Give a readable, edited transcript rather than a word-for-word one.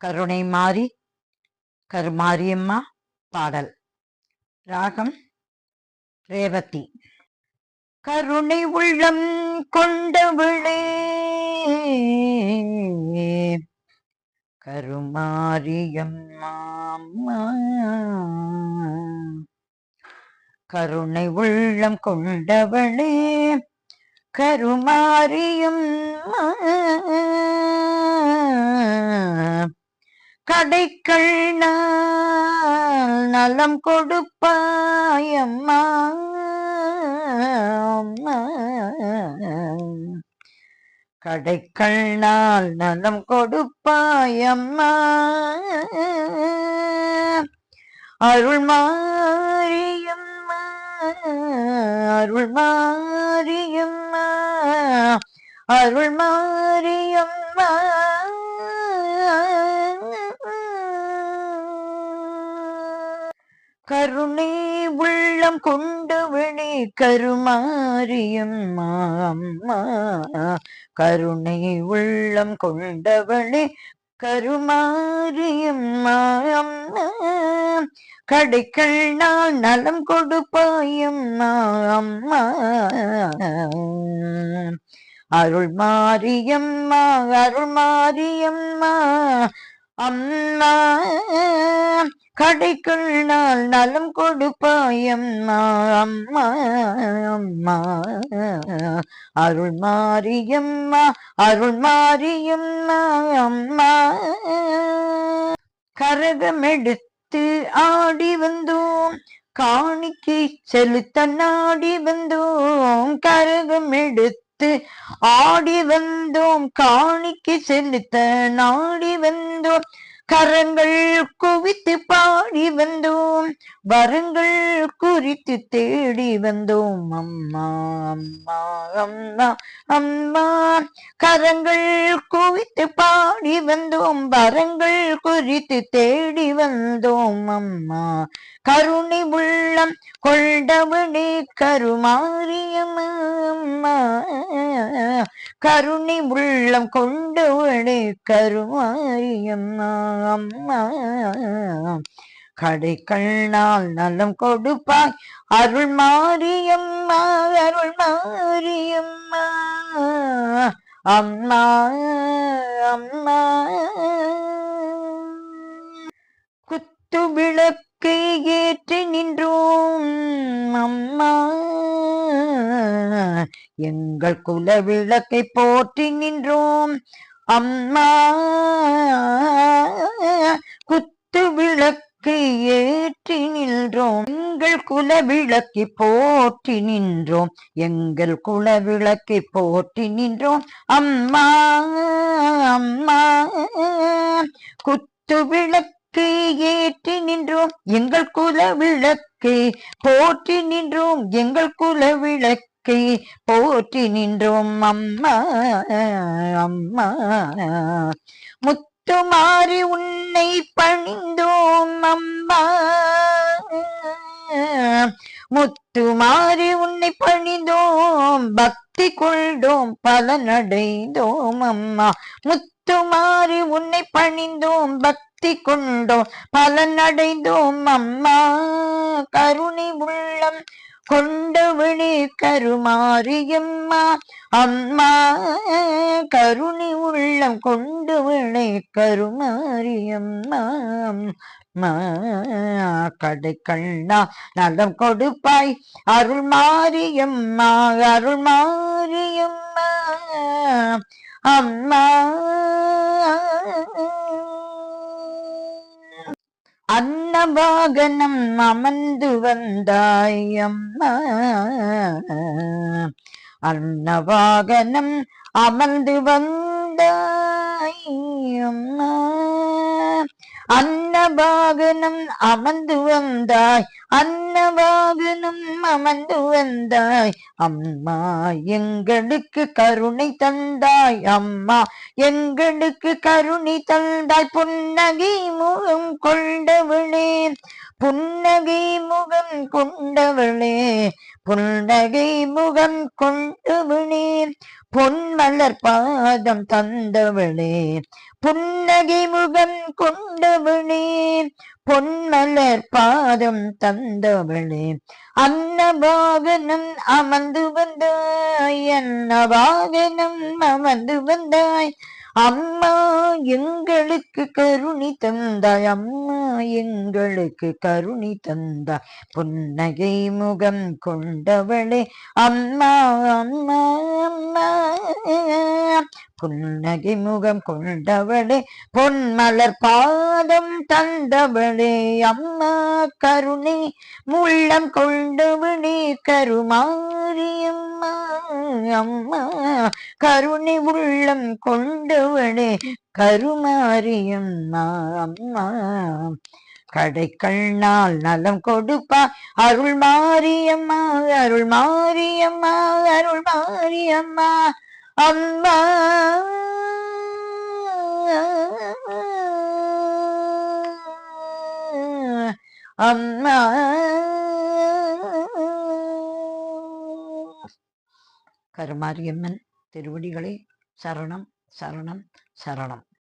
கருணை மாறி கருமாரியம்மா பாடல். ராகம் ரேவதி. கருணை உள்ளம் கொண்டவளே கருமாரியம்மா, கருணை உள்ளம் கொண்டவளே கருமாரியம்மா, கடைக்கள் நலம் கொடுப்பாயம்மா, கடைக்கள் நலம் கொடுப்பாயம்மா, அருள் மாரியம்மா, அருள் மாரியம்மா, அருள் மாரியம்மா, கருணை உள்ளம் கொண்டவளே கருமாரியம்மா, அம்மா, கருணை உள்ளம் கொண்டவளே கருமாரியம்மா, அம்மா, கடைக்கள் நலம் கொடுப்பாயம்மா, அம்மா, அருள் மாரியம்மா, அருள் மாரியம்மா, அம்மா, கடைக்குள் நலம் கொடுப்பாயம்மா, அம்மா, அம்மா, அருள் மாரியம்மா, அருள் மாரியம்மா, அம்மா, கரகமெடுத்து ஆடி வந்தோம் காணிக்கை செலுத்த நாடி வந்தோம், கரகமெடுத்து ஆடி வந்தோம் காணிக்கை செலுத்த நாடி வந்தோம், கரங்கள் குவித்து பாடி வந்தோம் வரங்கள் குறித்து தேடி வந்தோம், அம்மா, அம்மா, அம்மா, அம்மா, கரங்கள் குவித்து பாடி வந்தோம் வரங்கள் குறித்து தேடி வந்தோம், அம்மா, கருணை உள்ளம் கொண்டவளே கருமாரியம்மா, கருணை உள்ளம் கொண்டவளே கருமாரியம்மா, அம்மா, கடைக்கள் நலம் கொடுப்பாய் அருள் மாரியம்மா, அருள் மாரியம்மா, அம்மா, அம்மா, குத்து விளக்கை ஏற்றி நின்றோம் அம்மா, எங்கள் குல விளக்கை போற்றி நின்றோம் அம்மா, குத்து விளக்கை ஏற்றி நின்றோம் எங்கள் குல விளக்கை போற்றி நின்றோம், எங்கள் குல விளக்கை போற்றி நின்றோம் அம்மா, அம்மா, குத்து விளக்கை ஏற்றி நின்றோம் எங்கள் குல விளக்கை போற்றி நின்றோம், எங்கள் குல விளக்கை போற்றி நின்றோம், அம்மா, அம்மா, முத்துமாரி உன்னை பணிந்தோம் அம்மா, முத்துமாரி உன்னை பணிந்தோம் பக்தி கொள்தோம் பலனடைந்தோம், அம்மா, முத்துமாரி உன்னை பணிந்தோம் பக்தி கொண்டோம் பலனடைந்தோம், அம்மா, கருணை உள்ளம் கொண்டவளே கருமாரியம்மா, அம்மா, கருணை உள்ளம் கொண்டவளே கருமாரியம்மா, அம்மா, கடைக்கள் நலம் கொடுப்பாய் அருள் மாரியம்மா, அருள் மாரியம்மா, அம்மா, அன்னவாகனம் அமர்ந்து வந்தாய் அம்மா, அன்னவாகனம் அமர்ந்து வந்தாய் அம்மா, அன்னவாகனம் அமர்ந்து வந்தாய், அன்னவாகனம் அமர்ந்து வந்தாய், அம்மா, எங்களுக்கு கருணை தந்தாய், அம்மா, எங்களுக்கு கருணை தந்தாய், புன்னகை முகம் கொண்டவளே, புன்னகை முகம் கொண்டவளே, புன்னகை முகம் கொண்டவளே, பொன்மலர் பாதம் தந்தவளே, புன்னகை முகம் கொண்டவளே, பொன்மலர் பாதம் தந்தவளே, அன்னவாகனம் அமர்ந்து வந்தாய், அன்னவாகனம் அமர்ந்து வந்தாய். அம்மா எங்களுக்கு கருணை தந்தாய், அம்மா எங்களுக்கு கருணை தந்தாய். புன்னகை முகம் கொண்டவளே அம்மா அம்மா அம்மா, புன்னகை முகம் கொண்டவளே, பொன்மலர் பாதம் தந்தவளே, அம்மா கருணை முள்ளம் கொண்டவளே, கருமாரியம்மா அம்மா, கருணை உள்ளம் கொண்டவளே, கருமாரியம்மா அம்மா. கடைக்கண்ணால் நலம் கொடுப்பா அருள் மாரியம்மா, அருள் மாரியம்மா, அருள் மாரியம்மா அம்மா. அம்மா கருமாரியம்மன் திருவடிகளே சரணம் சரணம் சரணம்.